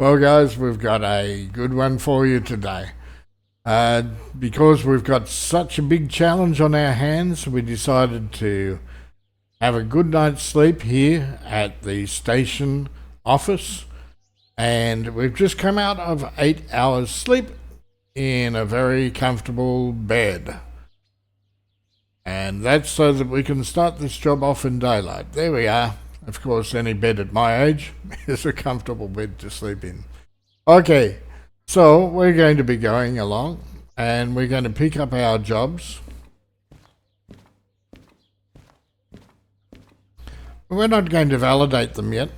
Well, guys, we've got a good one for you today. Because we've got such a big challenge on our hands, we decided to have a good night's sleep here at the station office. And we've just come out of 8 hours sleep in a very comfortable bed. And that's so that we can start this job off in daylight. There we are. Of course, any bed at my age is a comfortable bed to sleep in. Okay, so we're going to be going along and we're going to pick up our jobs. We're not going to validate them yet.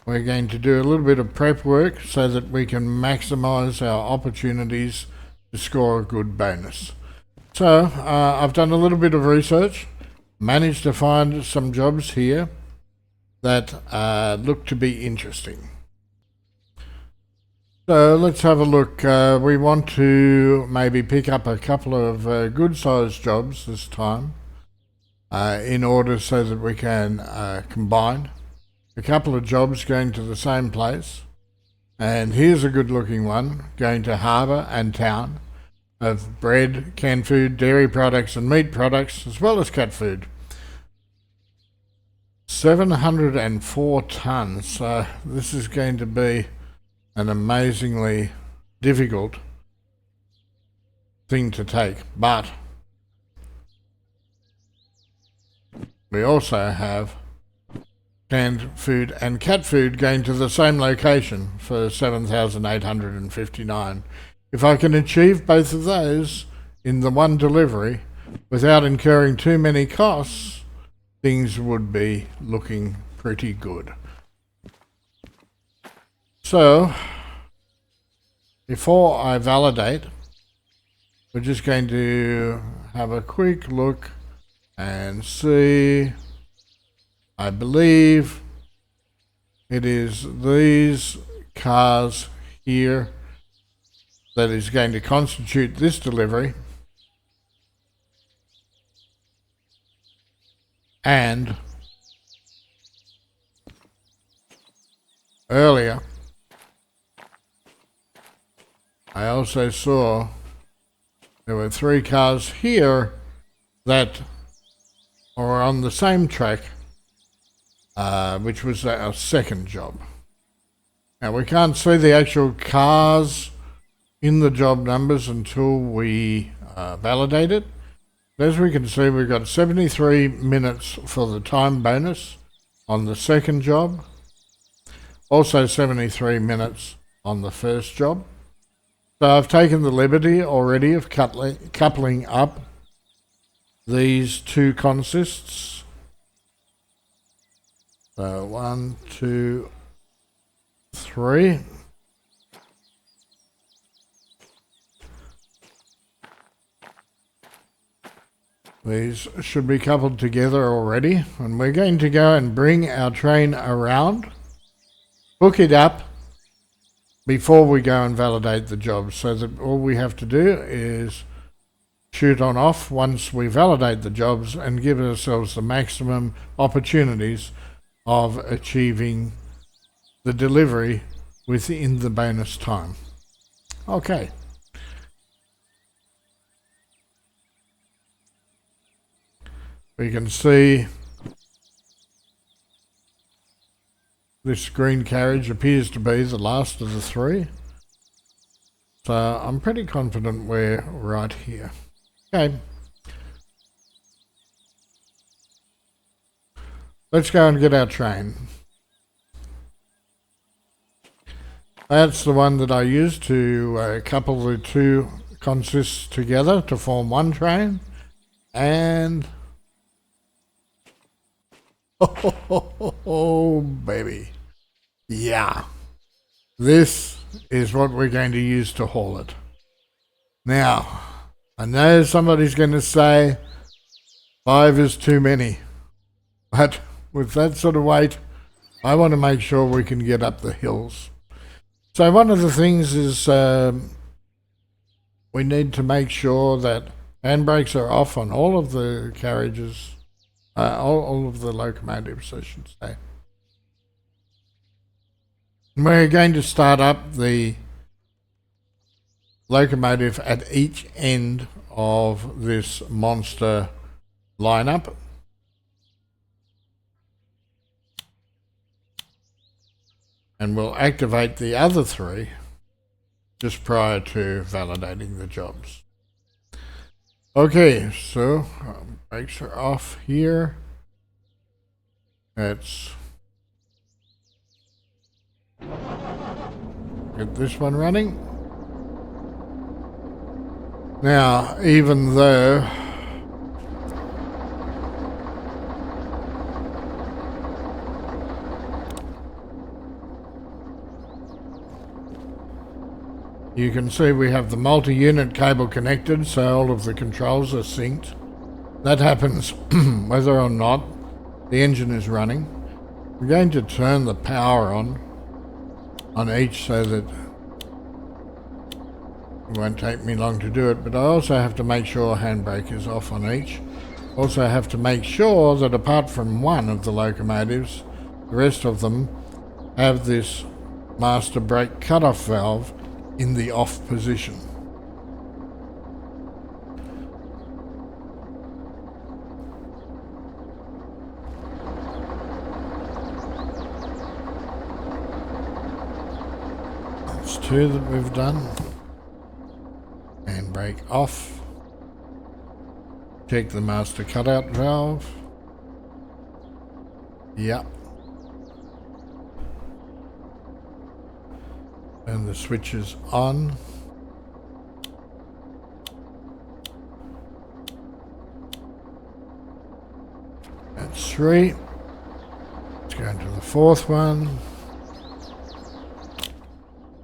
We're going to do a little bit of prep work so that we can maximize our opportunities to score a good bonus. So I've done a little bit of research, managed to find some jobs here that look to be interesting. So let's have a look. We want to maybe pick up a couple of good sized jobs this time in order so that we can combine a couple of jobs going to the same place. And here's a good looking one going to harbour and town of bread, canned food, dairy products and meat products, as well as cat food. 704 tonnes, so this is going to be an amazingly difficult thing to take, but we also have canned food and cat food going to the same location for 7,859. If I can achieve both of those in the one delivery without incurring too many costs, things would be looking pretty good. So, before I validate, we're just going to have a quick look and see. I believe it is these cars here that is going to constitute this delivery, and earlier I also saw there were 3 cars here that are on the same track, which was our second job. Now we can't see the actual cars in the job numbers until we validate it. As we can see, we've got 73 minutes for the time bonus on the second job. Also 73 minutes on the first job. So I've taken the liberty already of coupling up these two consists. So 1, 2, 3. These should be coupled together already, and we're going to go and bring our train around, hook it up before we go and validate the job, so that all we have to do is shoot on off once we validate the jobs and give ourselves the maximum opportunities of achieving the delivery within the bonus time. Okay. We can see this green carriage appears to be the last of the 3. So I'm pretty confident we're right here. Okay. Let's go and get our train. That's the one that I used to couple the 2 consists together to form one train. And oh, baby. Yeah. This is what we're going to use to haul it. Now, I know somebody's going to say 5 is too many. But with that sort of weight, I want to make sure we can get up the hills. So one of the things is we need to make sure that handbrakes are off on all of the carriages. All of the locomotives, I should say. We're going to start up the locomotive at each end of this monster lineup. And we'll activate the other three just prior to validating the jobs. Okay, so brakes are off here. Let's get this one running. Now, even though you can see we have the multi-unit cable connected, so all of the controls are synced. That happens whether or not the engine is running. I'm going to turn the power on each so that it won't take me long to do it, but I also have to make sure handbrake is off on each. Also have to make sure that apart from one of the locomotives, the rest of them have this master brake cutoff valve in the off position. That's two that we've done. Handbrake off. Check the master cutout valve. Yep. And the switch is on. That's three. Let's go into the fourth one.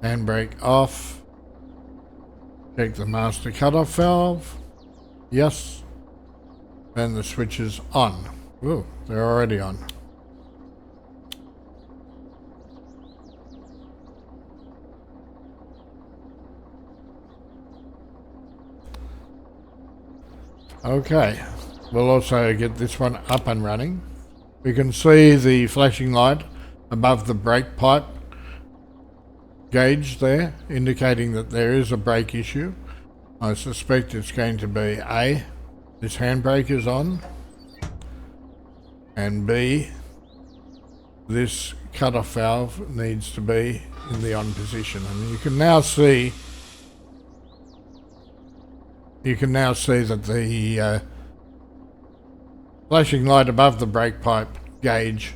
Handbrake off. Check the master cutoff valve. Yes. And the switch is on. Ooh, they're already on. Okay, we'll also get this one up and running. We can see the flashing light above the brake pipe gauge there, indicating that there is a brake issue. I suspect it's going to be A, this handbrake is on, and B, this cutoff valve needs to be in the on position. And you can now see that the flashing light above the brake pipe gauge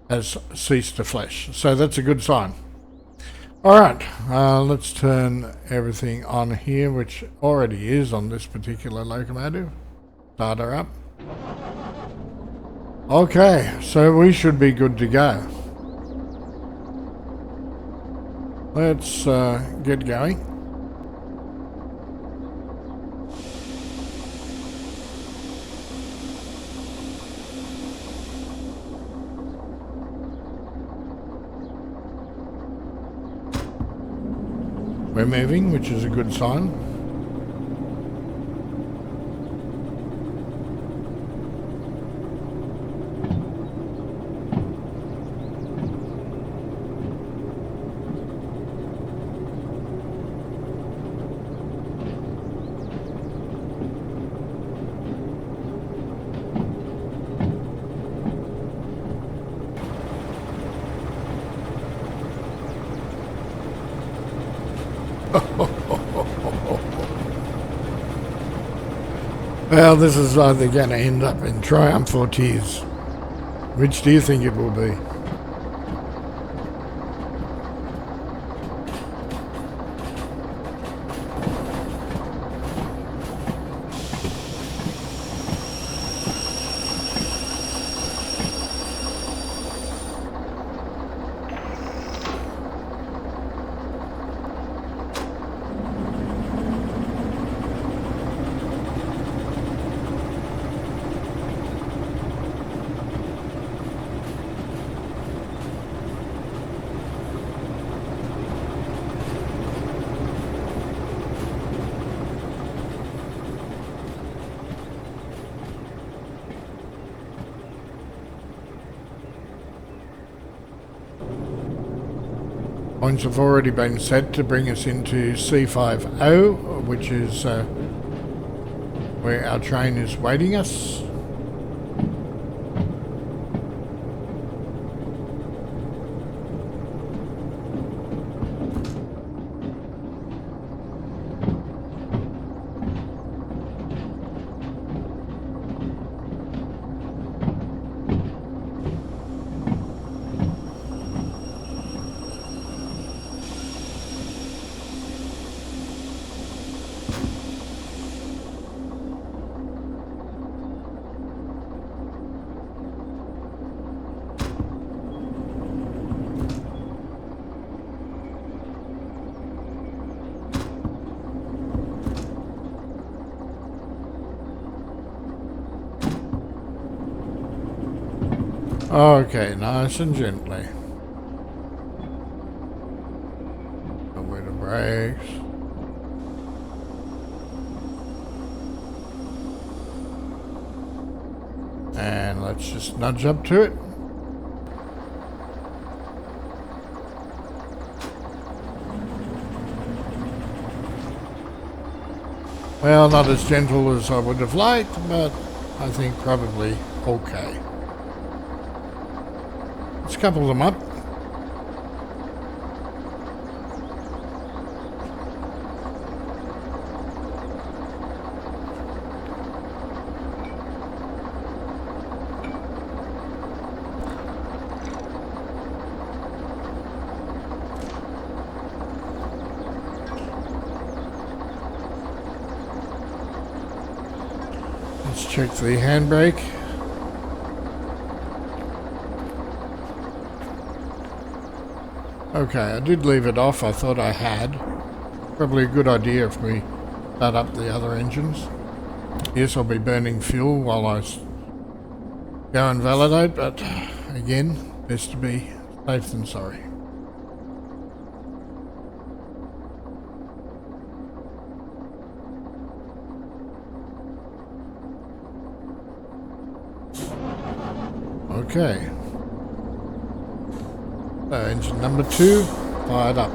has ceased to flash. So that's a good sign. Alright, let's turn everything on here, which already is on this particular locomotive. Start her up. Okay, so we should be good to go. Let's get going. We're moving, which is a good sign. Well, this is either going to end up in triumph or tears. Which do you think it will be? Points have already been set to bring us into C50, which is where our train is waiting us. Okay, nice and gently. Away the brakes. And let's just nudge up to it. Well, not as gentle as I would have liked, but I think probably okay. Let's couple them up. Let's check the handbrake. Okay, I did leave it off. I thought I had. Probably a good idea if we start up the other engines. Yes, I'll be burning fuel while I go and validate, but again, best to be safe than sorry. Okay. So engine number 2 fired up.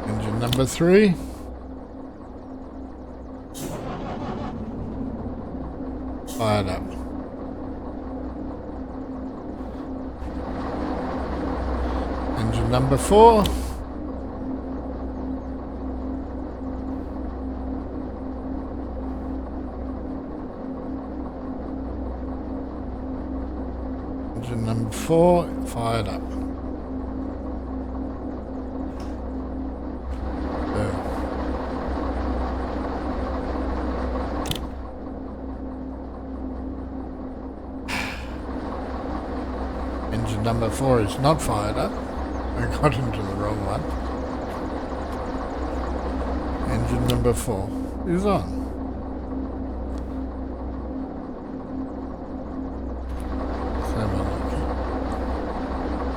Engine number 3. Fired up. Engine number 4. Engine number 4 fired up. Engine number 4 is not fired up. I got into the wrong one. Engine number 4 is on.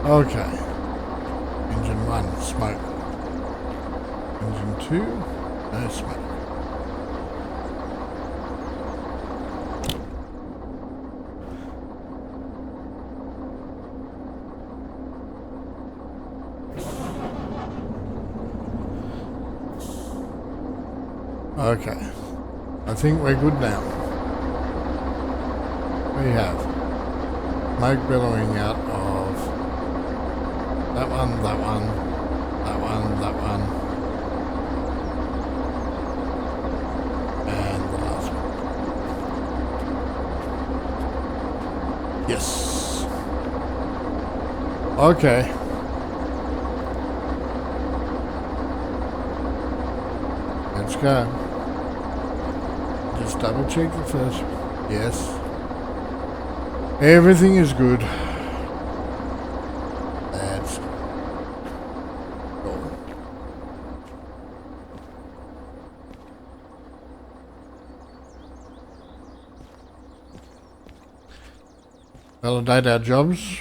Okay. Engine 1, smoke. Engine 2, no smoke. Okay. I think we're good now. We have smoke billowing out of that one, that one, that one, that one, and the last one. Yes. Okay. Let's go. Just double check the first. Yes. Everything is good. That's cool. Validate our jobs.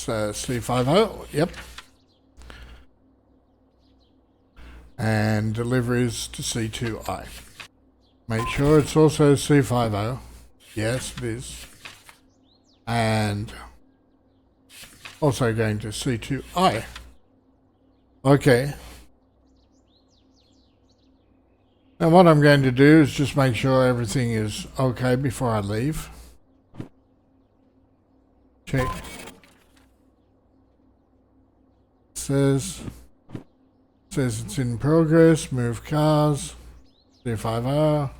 It's C50, yep. And deliveries to C2I. Make sure it's also C50. Yes, it is. And also going to C2I. Okay. Now what I'm going to do is just make sure everything is okay before I leave. Check. Says it's in progress. Move cars. C5R.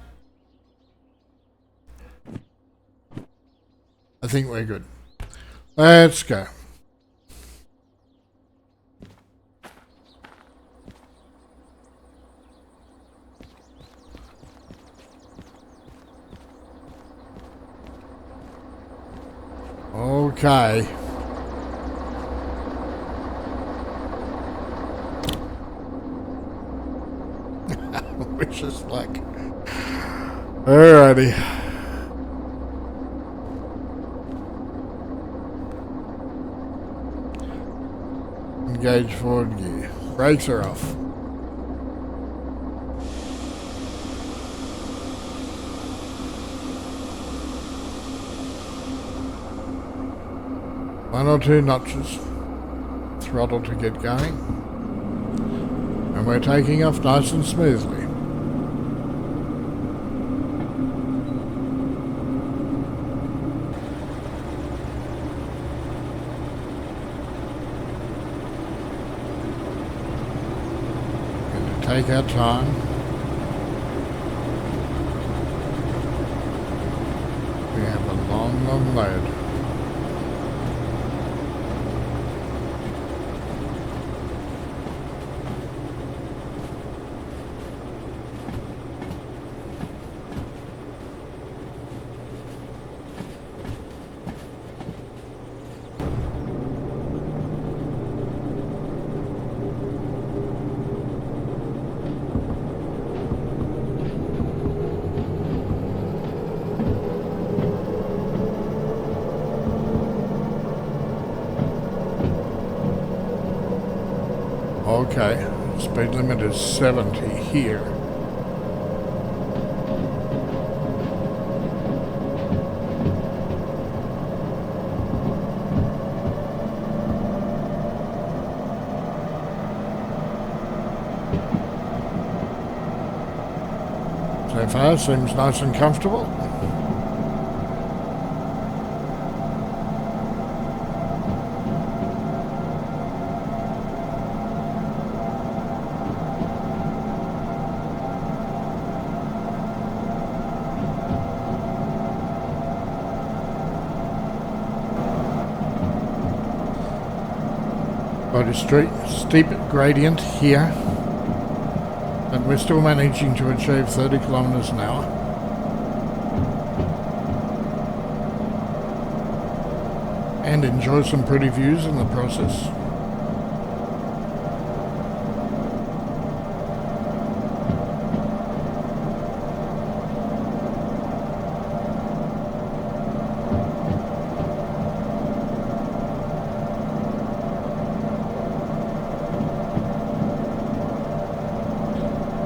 I think we're good. Let's go. Okay. Wish us luck. Alrighty. Engage forward gear. Brakes are off. One or two notches. Throttle to get going. And we're taking off nice and smoothly. Take our time. We have a long, long load. Okay, speed limit is 70 here. So far, seems nice and comfortable. Quite a steep gradient here, but we're still managing to achieve 30 kilometers an hour. And enjoy some pretty views in the process.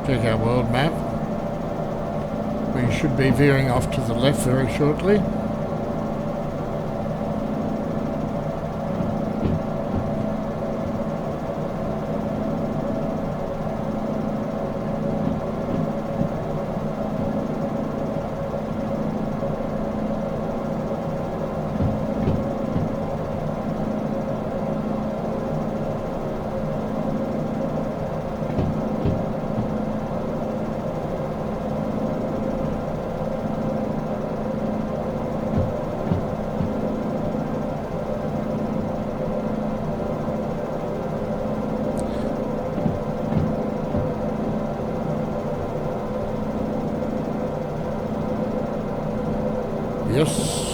Check our world map. We should be veering off to the left very shortly. Yes.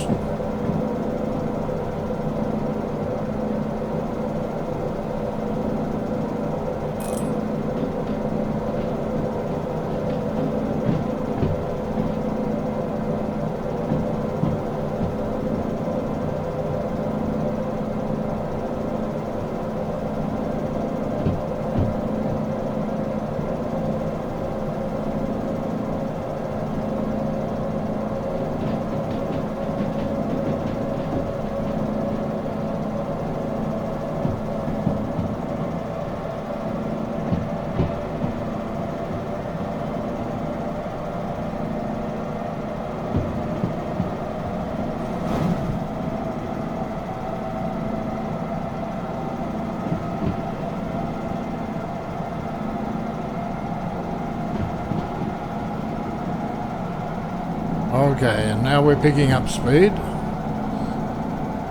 Okay, and now we're picking up speed,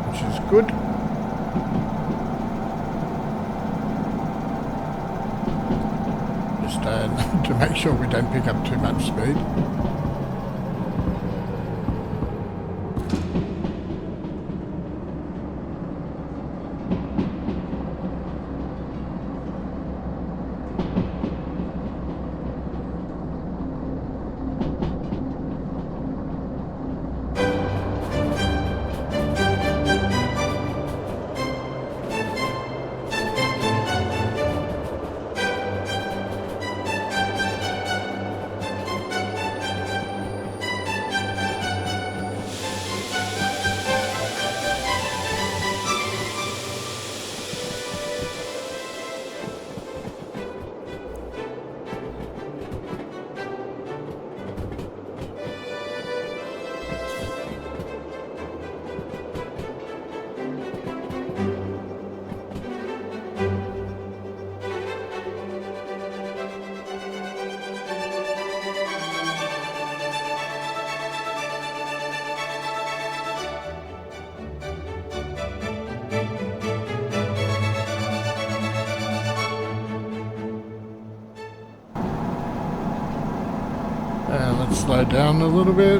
which is good. Just to make sure we don't pick up too much speed. Let's slow down a little bit.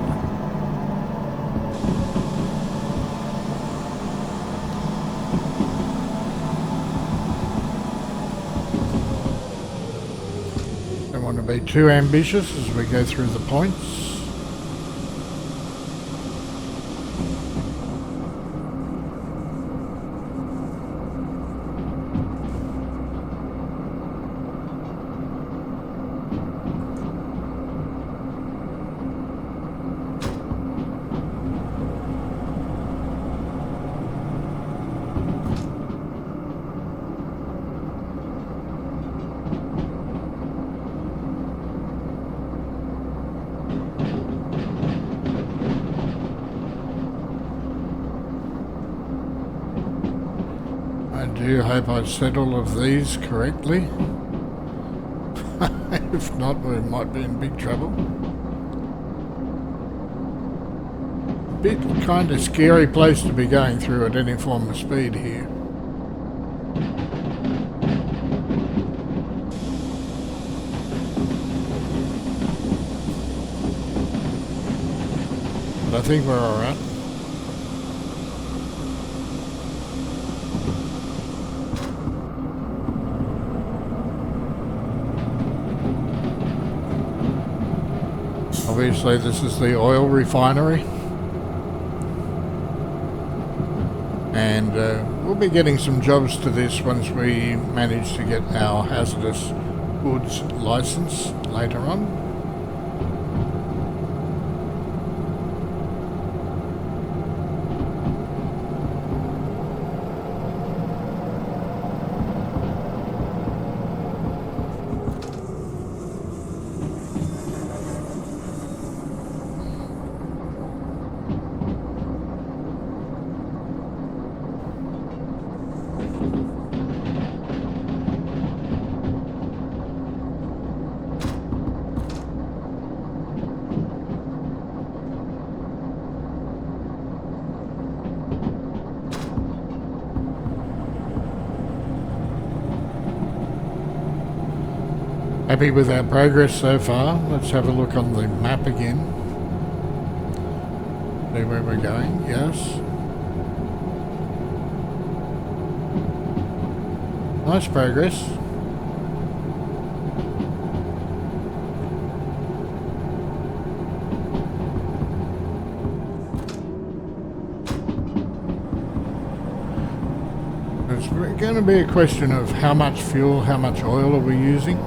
Don't want to be too ambitious as we go through the points. I do hope I've said all of these correctly. If not, we might be in big trouble. Bit kind of scary place to be going through at any form of speed here. But I think we're alright. Obviously this is the oil refinery, and we'll be getting some jobs to this once we manage to get our hazardous goods license later on. Happy with our progress so far. Let's have a look on the map again. See where we're going. Yes. Nice progress. It's going to be a question of how much fuel, how much oil are we using.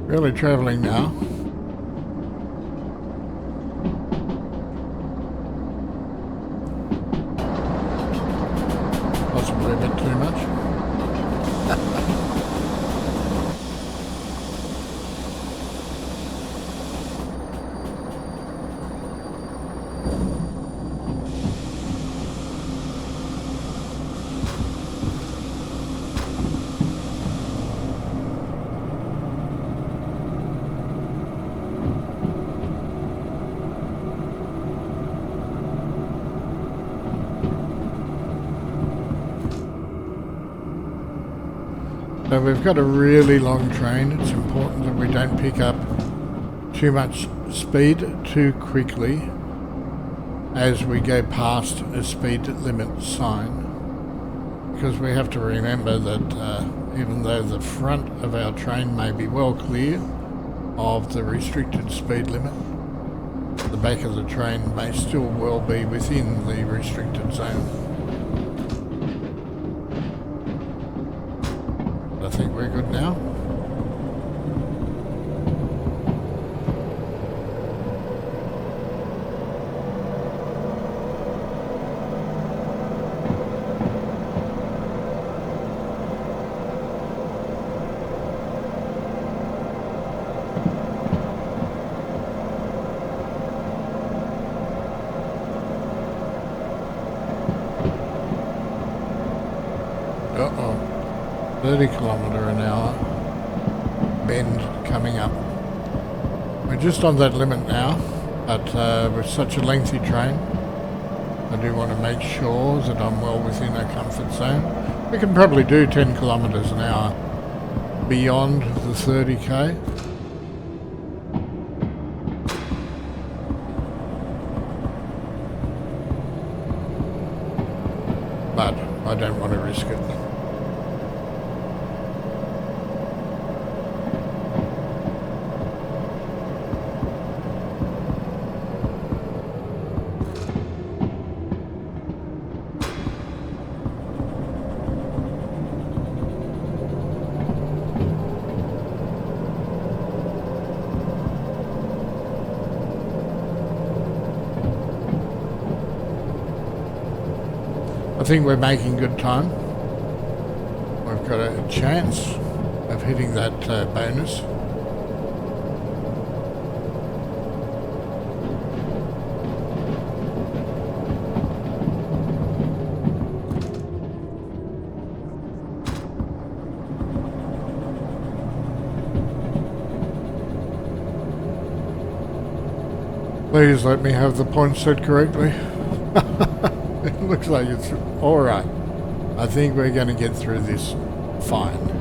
Really travelling now. Possibly a bit too much. So we've got a really long train. It's important that we don't pick up too much speed too quickly as we go past a speed limit sign, because we have to remember that even though the front of our train may be well clear of the restricted speed limit, the back of the train may still well be within the restricted zone. I think we're good now. Uh-oh. 30 kilometre an hour bend coming up. We're just on that limit now, but with such a lengthy train, I do want to make sure that I'm well within a comfort zone. We can probably do 10 kilometres an hour beyond the 30k. But I don't want to risk it. I think we're making good time. We've got a chance of hitting that bonus. Please let me have the points set correctly. It looks like it's alright. I think we're going to get through this fine.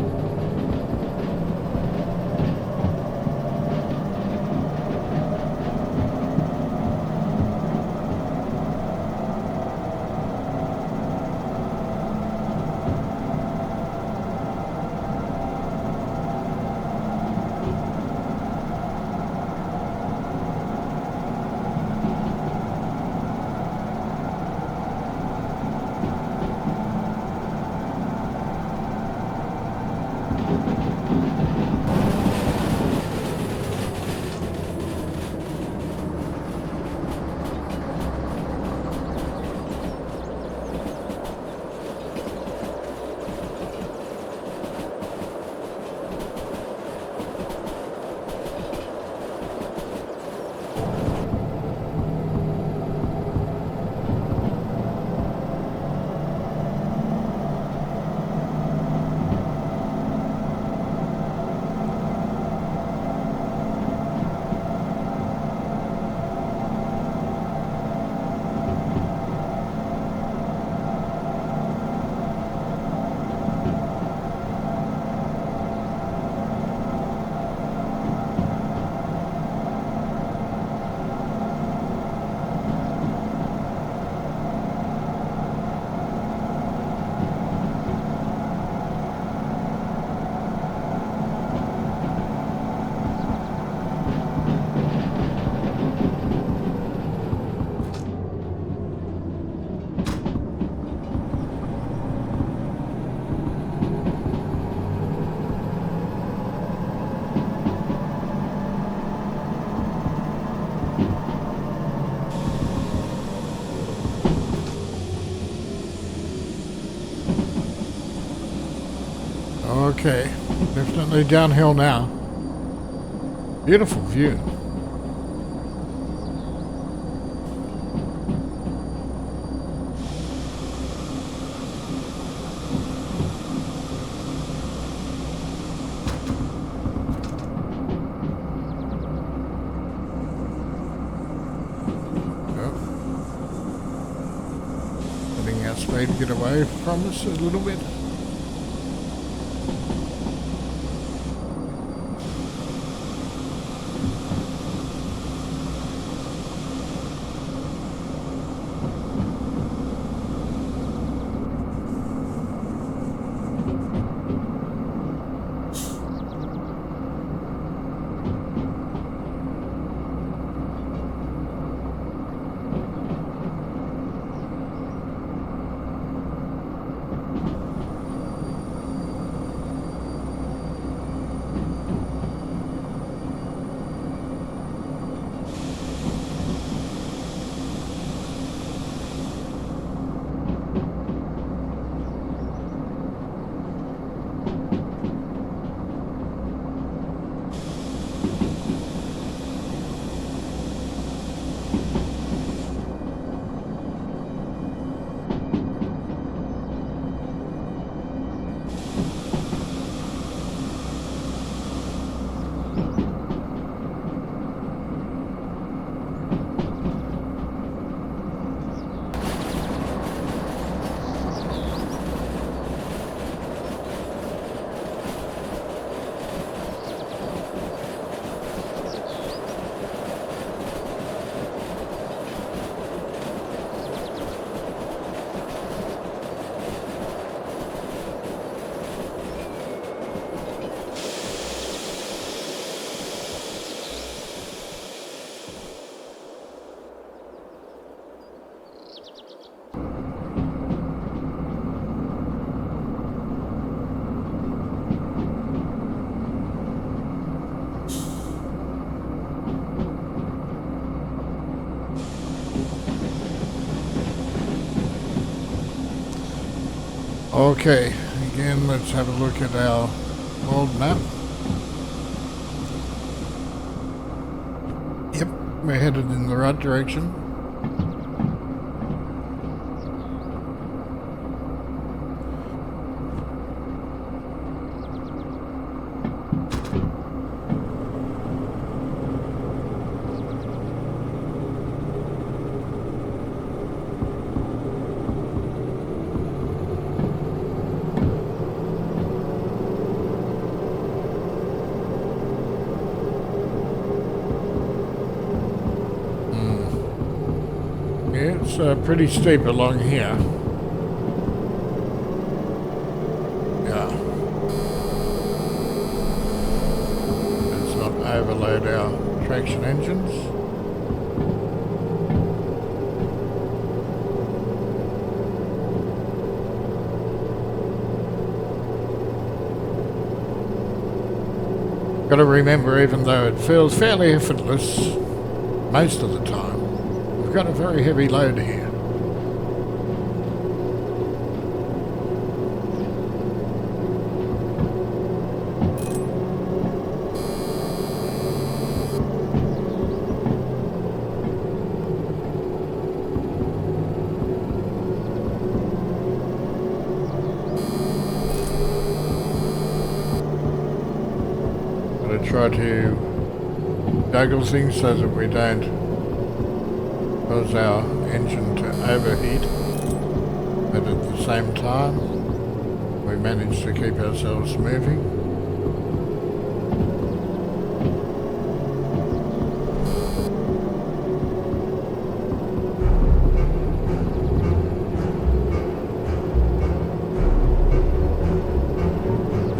Okay, definitely downhill now. Beautiful view. Letting our speed get away from us a little bit. Okay, again, let's have a look at our world map. Yep, we're headed in the right direction. It's pretty steep along here. Yeah. Let's not overload our traction engines. Got to remember, even though it feels fairly effortless most of the time, we've got a very heavy load here. Try to juggle things so that we don't cause our engine to overheat, but at the same time we manage to keep ourselves moving.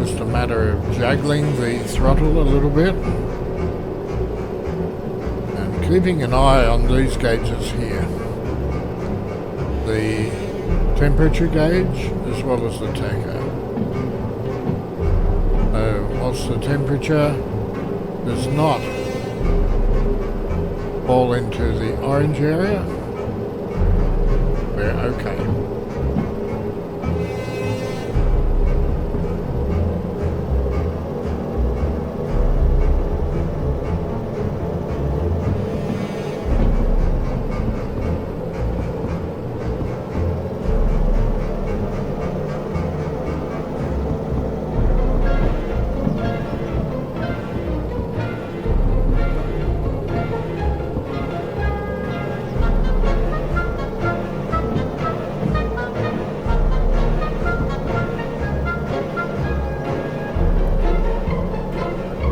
Just a matter of juggling the throttle a little bit and keeping an eye on these gauges here, the temperature gauge as well as the tacho. So whilst the temperature does not fall into the orange area, we're okay.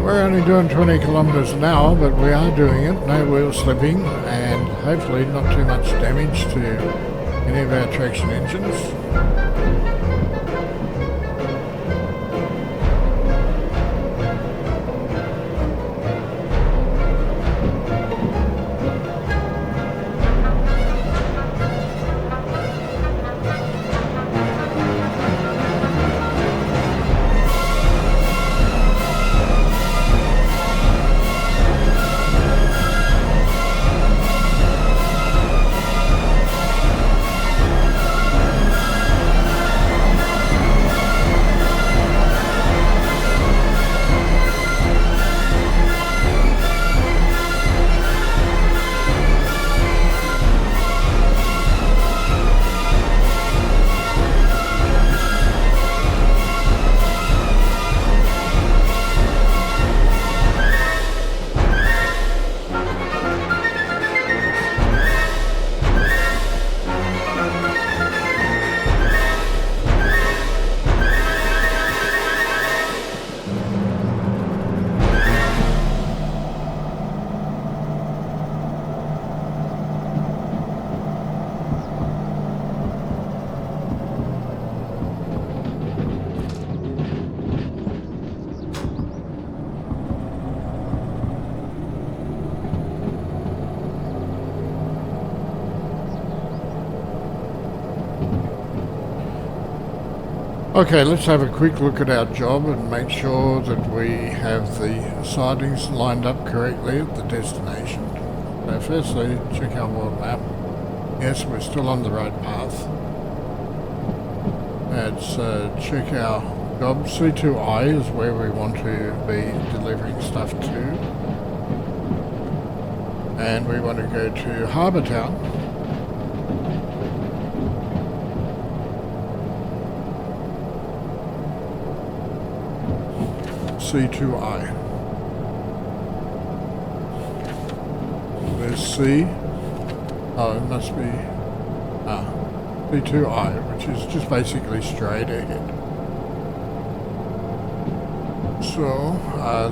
We're only doing 20 kilometres an hour, but we are doing it. No wheel slipping, and hopefully not too much damage to any of our traction engines. Okay, let's have a quick look at our job and make sure that we have the sidings lined up correctly at the destination. So firstly, check our world map. Yes, we're still on the right path. Let's check our job. C2I is where we want to be delivering stuff to. And we want to go to Harbour Town. C2I. There's C. Oh, it must be C2I, which is just basically straight ahead. So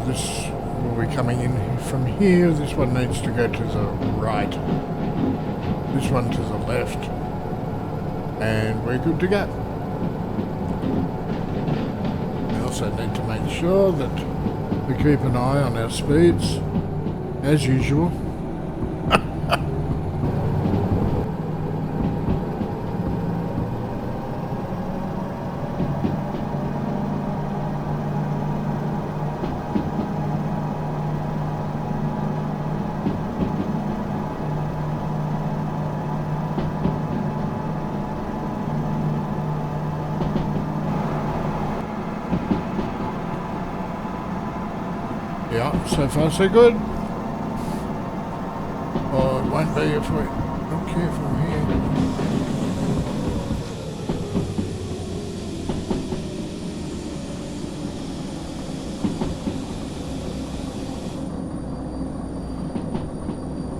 this will be coming in from here. This one needs to go to the right. This one to the left. And we're good to go. Also need to make sure that we keep an eye on our speeds as usual. Yeah, so far so good. Oh, it won't be if we're not careful here.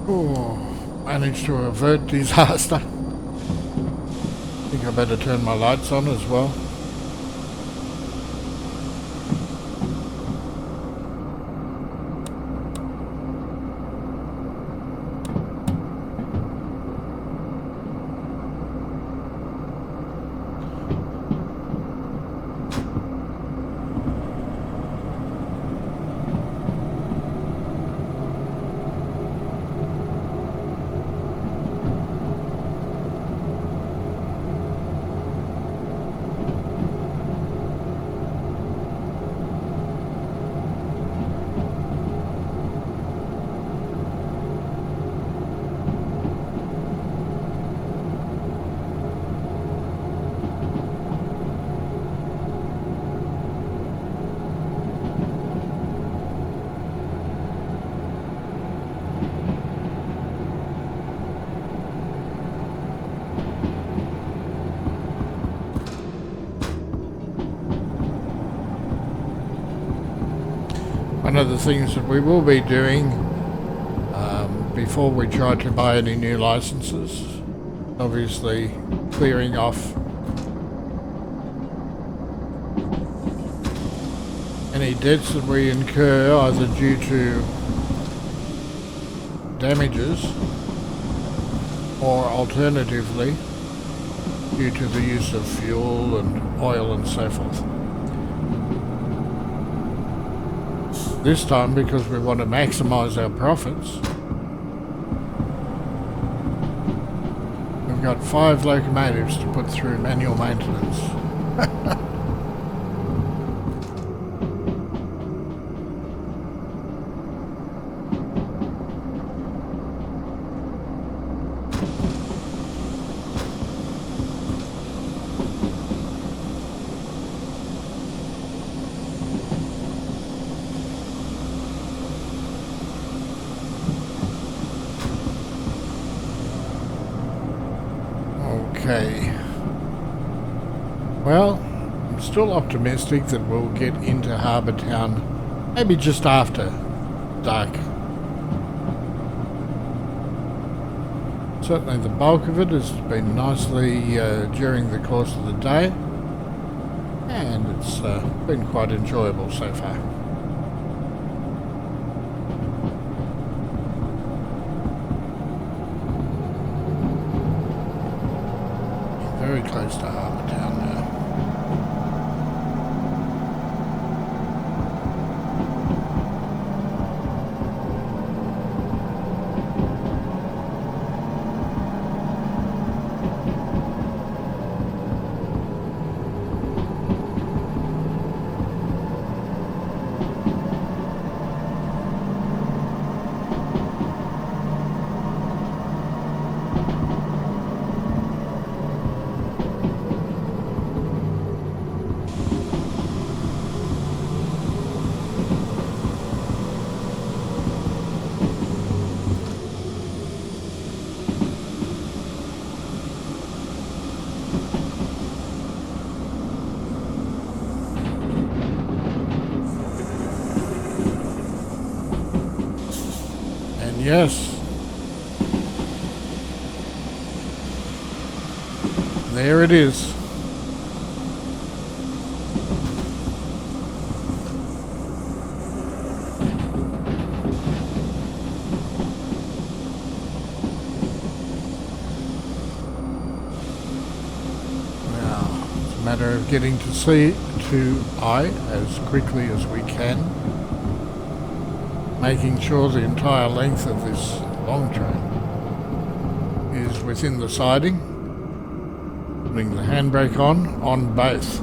Oh, managed to avert disaster. I think I better turn my lights on as well. One of the things that we will be doing before we try to buy any new licenses, obviously clearing off any debts that we incur either due to damages or alternatively due to the use of fuel and oil and so forth. This time, because we want to maximise our profits, we've got 5 locomotives to put through manual maintenance. Okay. Well, I'm still optimistic that we'll get into Harbour Town maybe just after dark. Certainly the bulk of it has been nicely during the course of the day, and it's been quite enjoyable so far. Very close to Harbour Town now. Yes. There it is. Now, it's a matter of getting to C to I as quickly as we can, making sure the entire length of this long train is within the siding, putting the handbrake on both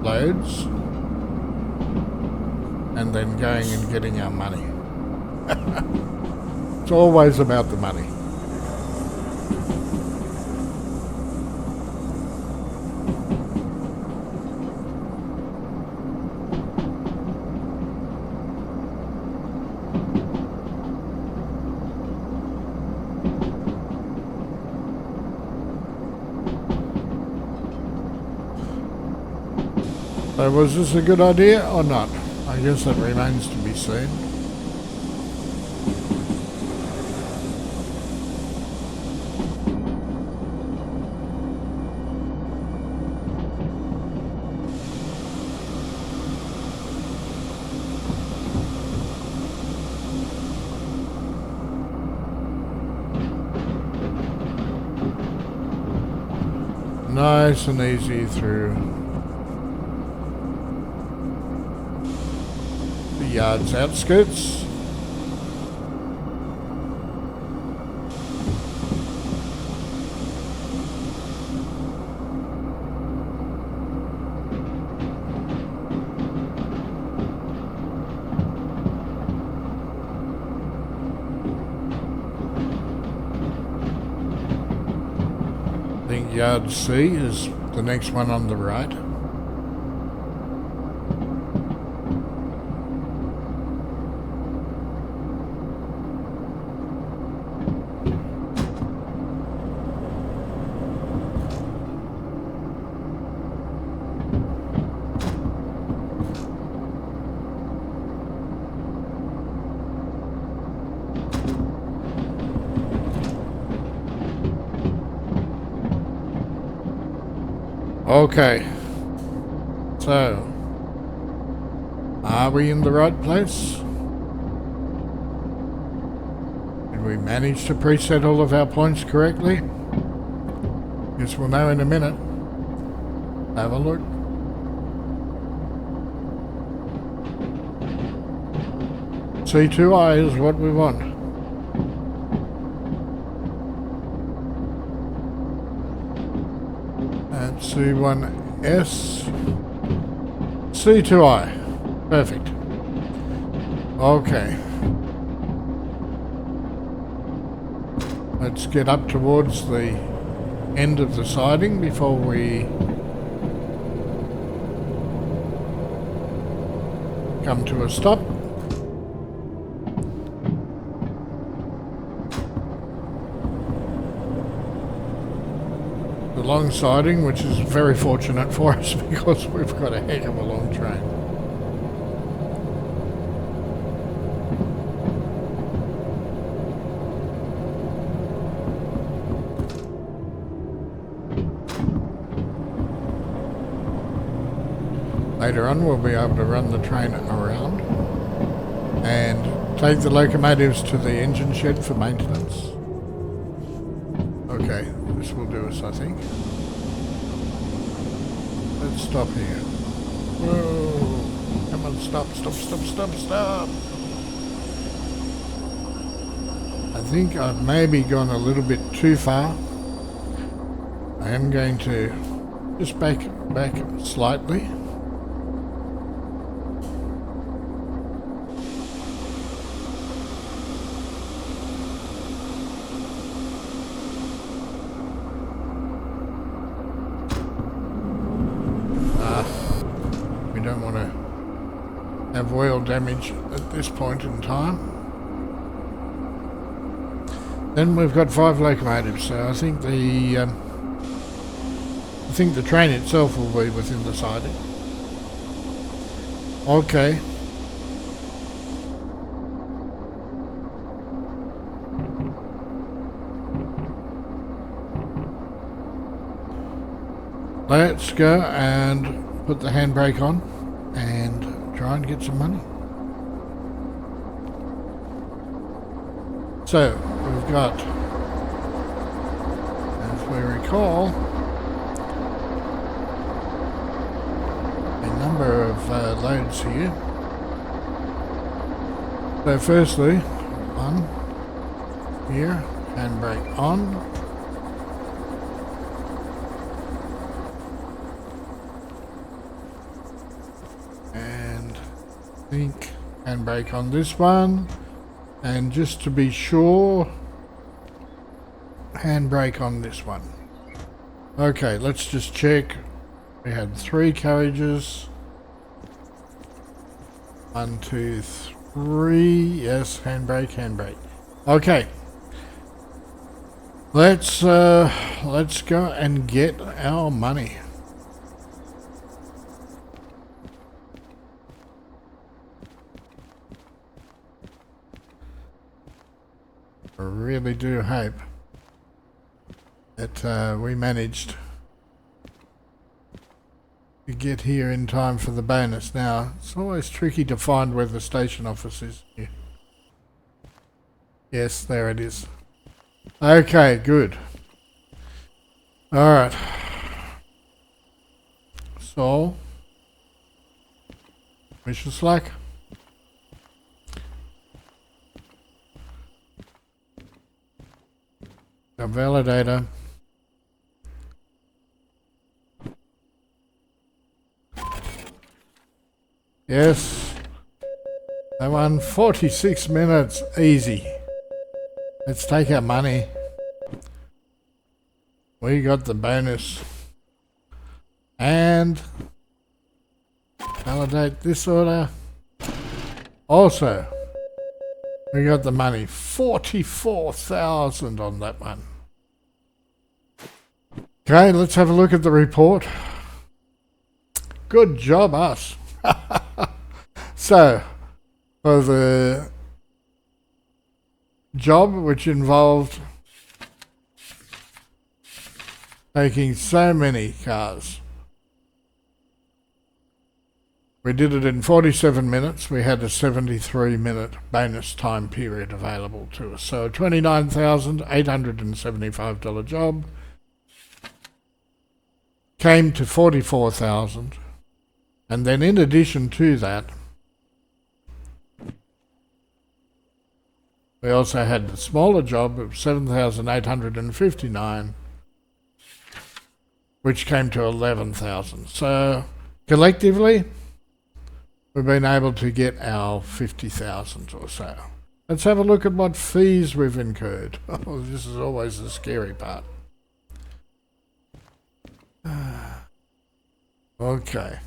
loads, and then going and getting our money. It's always about the money. So was this a good idea or not? I guess that remains to be seen. Nice and easy through yard's outskirts. I think yard C is the next one on the right. Okay, so Are we in the right place? Did we manage to preset all of our points correctly? Guess we'll know in a minute. Have a look. C2I is what we want. And C1S. C2I. Perfect. Okay. Let's get up towards the end of the siding before we come to a stop. The long siding, which is very fortunate for us because we've got a heck of a long train. Later on we'll be able to run the train around and take the locomotives to the engine shed for maintenance. Okay, this will do us, I think. Let's stop here. Whoa! Come on, stop. I think I've maybe gone a little bit too far. I am going to just back slightly. We don't want to have oil damage at this point in time. Then we've got 5 locomotives, so I think the train itself will be within the siding. Okay. Let's go and put the handbrake on and try and get some money. So, we've got, as we recall, a number of loads here. So firstly, one here, handbrake on. Think handbrake on this one, and just to be sure, handbrake on this one. Okay, let's just check. We had 3 carriages. 1, 2, 3. Yes, handbrake. Okay. Let's go and get our money. I really do hope that we managed to get here in time for the bonus. Now, it's always tricky to find where the station office is here. Yes, there it is. Okay, good. Alright. So, mission slack. A validator. Yes. That one, 46 minutes, easy. Let's take our money. We got the bonus. And validate this order. Also, we got the money. 44,000 on that one. Okay, let's have a look at the report. Good job, us. So, for the job which involved taking so many cars, We did it in 47 minutes. We had a 73-minute bonus time period available to us. So a $29,875 job came to $44,000. And then in addition to that, we also had the smaller job of $7,859, which came to $11,000. So collectively, we've been able to get our $50,000 or so. Let's have a look at what fees we've incurred. Oh, this is always the scary part. Okay.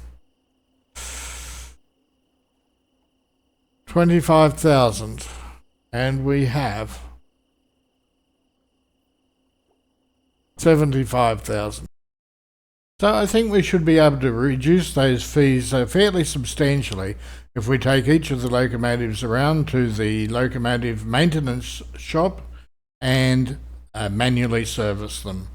25,000, and we have 75,000. So I think we should be able to reduce those fees fairly substantially if we take each of the locomotives around to the locomotive maintenance shop and manually service them.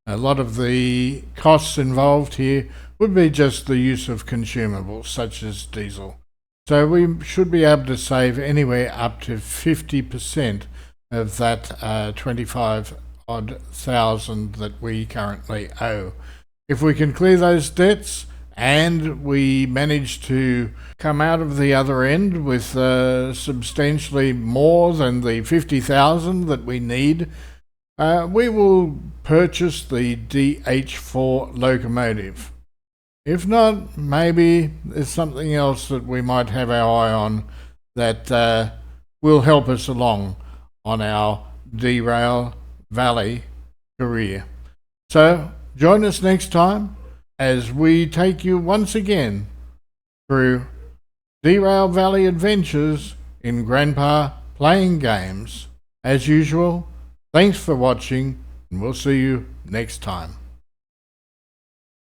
A lot of the costs involved here would be just the use of consumables such as diesel. So we should be able to save anywhere up to 50% of that 25-odd thousand that we currently owe. If we can clear those debts and we manage to come out of the other end with substantially more than the 50,000 that we need, we will purchase the DH4 locomotive. If not, maybe there's something else that we might have our eye on that will help us along on our Derail Valley career. So join us next time as we take you once again through Derail Valley Adventures in Grandpa Playing Games. As usual, thanks for watching, and we'll see you next time.